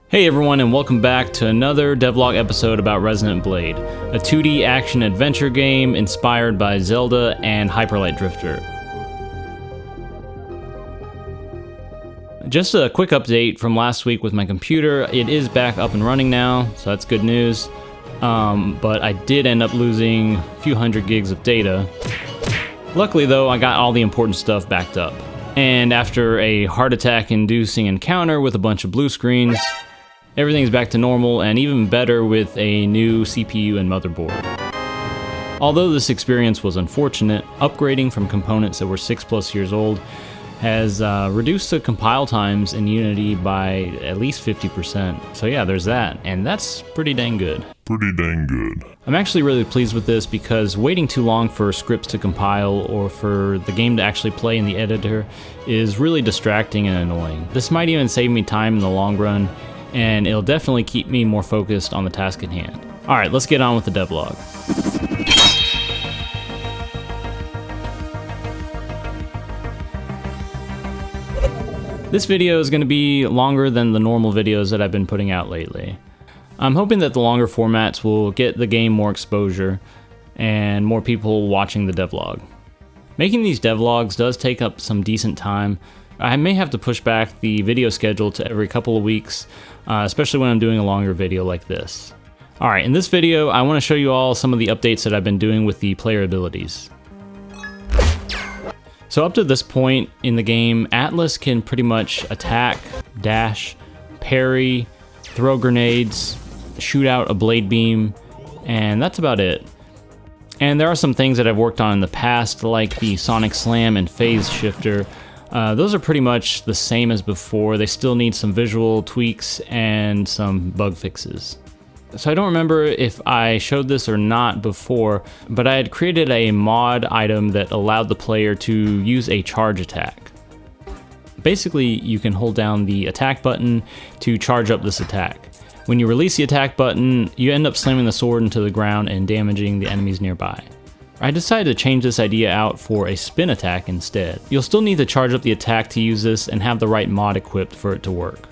Hey everyone, and welcome back to another Devlog episode about Resonant Blade, a 2D action-adventure game inspired by Zelda and Hyper Light Drifter. Just a quick update from last week with my computer. It is back up and running now, so that's good news. But I did end up losing a few hundred gigs of data. Luckily though, I got all the important stuff backed up. And after a heart attack-inducing encounter with a bunch of blue screens, everything's back to normal, and even better with a new CPU and motherboard. Although this experience was unfortunate, upgrading from components that were 6+ years old has reduced the compile times in Unity by at least 50%. So yeah, there's that, and that's pretty dang good. I'm actually really pleased with this because waiting too long for scripts to compile or for the game to actually play in the editor is really distracting and annoying. This might even save me time in the long run, and it'll definitely keep me more focused on the task at hand. Alright, let's get on with the devlog. This video is going to be longer than the normal videos that I've been putting out lately. I'm hoping that the longer formats will get the game more exposure and more people watching the devlog. Making these devlogs does take up some decent time. I may have to push back the video schedule to every couple of weeks, especially when I'm doing a longer video like this. Alright, in this video, I want to show you all some of the updates that I've been doing with the player abilities. So up to this point in the game, Atlas can pretty much attack, dash, parry, throw grenades, shoot out a blade beam, and that's about it. And there are some things that I've worked on in the past, like the Sonic Slam and Phase Shifter. Those are pretty much the same as before. They still need some visual tweaks and some bug fixes. So I don't remember if I showed this or not before, but I had created a mod item that allowed the player to use a charge attack. Basically, you can hold down the attack button to charge up this attack. When you release the attack button, you end up slamming the sword into the ground and damaging the enemies nearby. I decided to change this idea out for a spin attack instead. You'll still need to charge up the attack to use this and have the right mod equipped for it to work.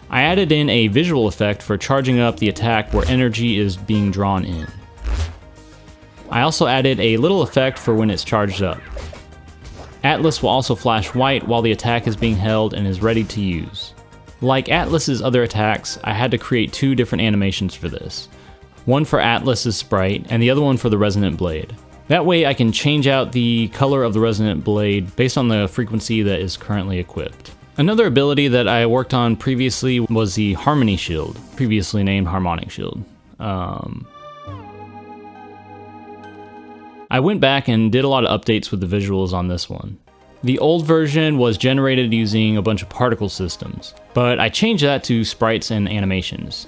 I added in a visual effect for charging up the attack where energy is being drawn in. I also added a little effect for when it's charged up. Atlas will also flash white while the attack is being held and is ready to use. Like Atlas's other attacks, I had to create two different animations for this. One for Atlas's sprite, and the other one for the Resonant Blade. That way I can change out the color of the Resonant Blade based on the frequency that is currently equipped. Another ability that I worked on previously was the Harmony Shield, previously named Harmonic Shield. I went back and did a lot of updates with the visuals on this one. The old version was generated using a bunch of particle systems, but I changed that to sprites and animations.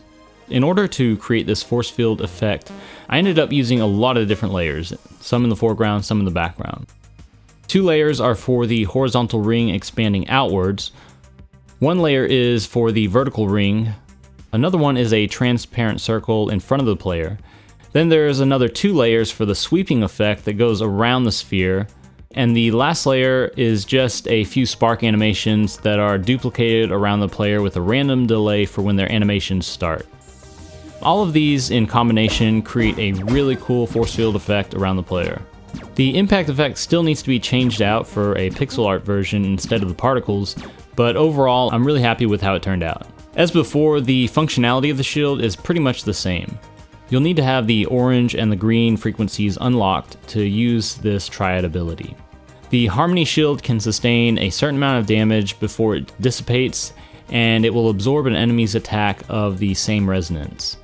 In order to create this force field effect, I ended up using a lot of different layers, some in the foreground, some in the background. Two layers are for the horizontal ring expanding outwards. One layer is for the vertical ring. Another one is a transparent circle in front of the player. Then there's another two layers for the sweeping effect that goes around the sphere, and the last layer is just a few spark animations that are duplicated around the player with a random delay for when their animations start. All of these in combination create a really cool force field effect around the player. The impact effect still needs to be changed out for a pixel art version instead of the particles, but overall I'm really happy with how it turned out. As before, the functionality of the shield is pretty much the same. You'll need to have the orange and the green frequencies unlocked to use this triad ability. The Harmony Shield can sustain a certain amount of damage before it dissipates, and it will absorb an enemy's attack of the same resonance.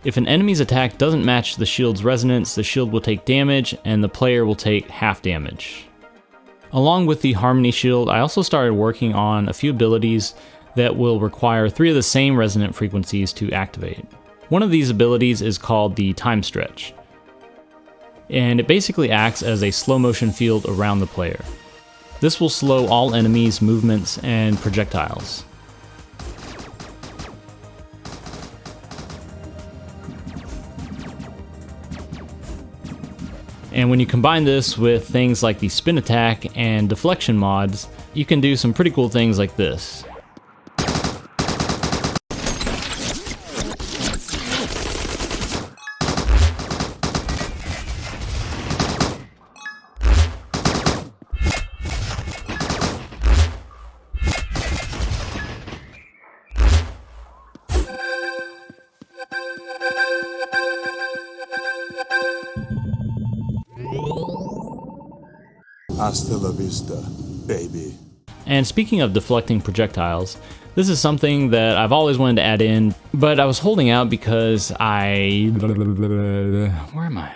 If an enemy's attack doesn't match the shield's resonance, the shield will take damage and the player will take half damage. Along with the Harmony Shield, I also started working on a few abilities that will require 3 of the same resonant frequencies to activate. One of these abilities is called the Time Stretch, and it basically acts as a slow motion field around the player. This will slow all enemies' movements and projectiles. And when you combine this with things like the spin attack and deflection mods, you can do some pretty cool things like this. Hasta la vista, baby. And speaking of deflecting projectiles, this is something that I've always wanted to add in, but I was holding out because where am I?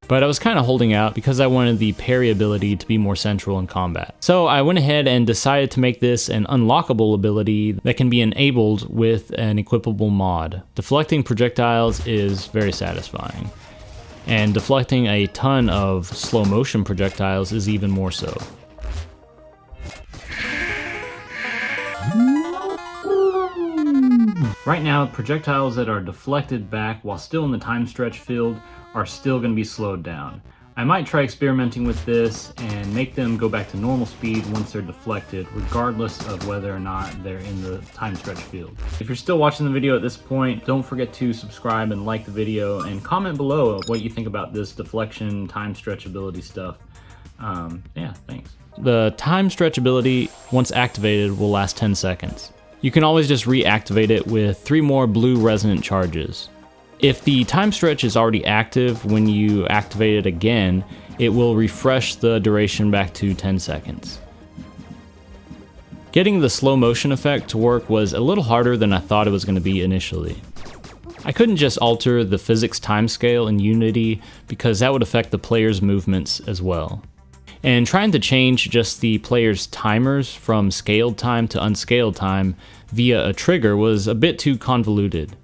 But I was kind of holding out because I wanted the parry ability to be more central in combat. So I went ahead and decided to make this an unlockable ability that can be enabled with an equipable mod. Deflecting projectiles is very satisfying, and deflecting a ton of slow motion projectiles is even more so. Right now, projectiles that are deflected back while still in the time stretch field are still going to be slowed down. I might try experimenting with this and make them go back to normal speed once they're deflected, regardless of whether or not they're in the time stretch field. If you're still watching the video at this point, don't forget to subscribe and like the video, and comment below what you think about this deflection time stretch ability stuff. Yeah, thanks. The time stretch ability, once activated, will last 10 seconds. You can always just reactivate it with 3 more blue resonant charges. If the time stretch is already active when you activate it again, it will refresh the duration back to 10 seconds. Getting the slow motion effect to work was a little harder than I thought it was going to be initially. I couldn't just alter the physics timescale in Unity because that would affect the player's movements as well. And trying to change just the player's timers from scaled time to unscaled time via a trigger was a bit too convoluted.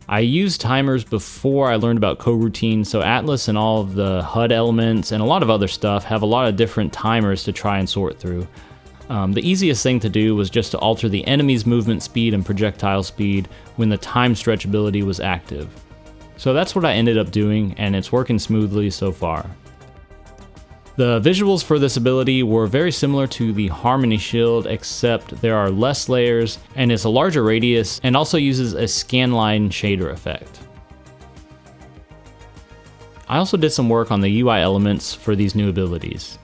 I used timers before I learned about coroutines, so Atlas and all of the HUD elements and a lot of other stuff have a lot of different timers to try and sort through. The easiest thing to do was just to alter the enemy's movement speed and projectile speed when the time stretch ability was active. So that's what I ended up doing, and it's working smoothly so far. The visuals for this ability were very similar to the Harmony Shield, except there are less layers and it's a larger radius, and also uses a scanline shader effect. I also did some work on the UI elements for these new abilities.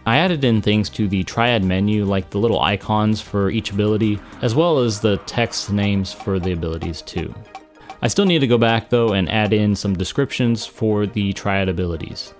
I added in things to the Triad menu, like the little icons for each ability, as well as the text names for the abilities too. I still need to go back though and add in some descriptions for the Triad abilities.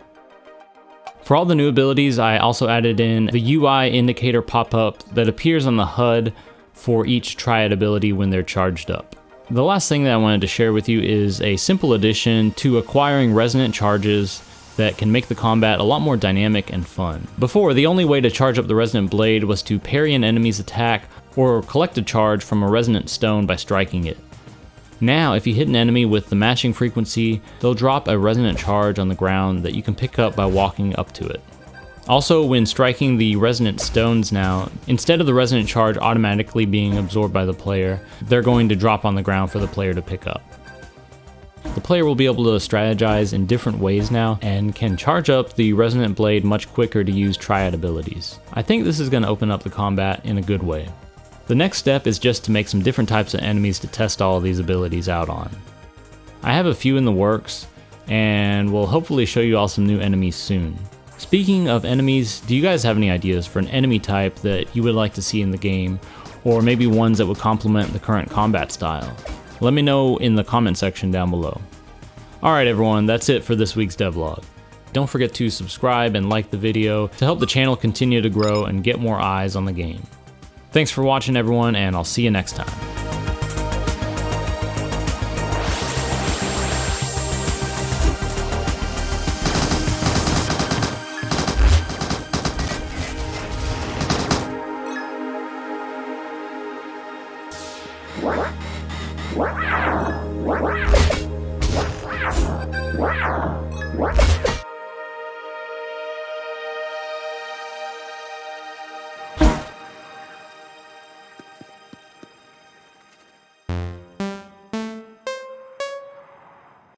For all the new abilities, I also added in the UI indicator pop-up that appears on the HUD for each Triad ability when they're charged up. The last thing that I wanted to share with you is a simple addition to acquiring resonant charges that can make the combat a lot more dynamic and fun. Before, the only way to charge up the resonant blade was to parry an enemy's attack or collect a charge from a resonant stone by striking it. Now, if you hit an enemy with the matching frequency, they'll drop a resonant charge on the ground that you can pick up by walking up to it. Also, when striking the resonant stones now, instead of the resonant charge automatically being absorbed by the player, they're going to drop on the ground for the player to pick up. The player will be able to strategize in different ways now, and can charge up the resonant blade much quicker to use Triad abilities. I think this is going to open up the combat in a good way. The next step is just to make some different types of enemies to test all of these abilities out on. I have a few in the works, and will hopefully show you all some new enemies soon. Speaking of enemies, do you guys have any ideas for an enemy type that you would like to see in the game, or maybe ones that would complement the current combat style? Let me know in the comment section down below. Alright everyone, that's it for this week's devlog. Don't forget to subscribe and like the video to help the channel continue to grow and get more eyes on the game. Thanks for watching everyone, and I'll see you next time. Wow.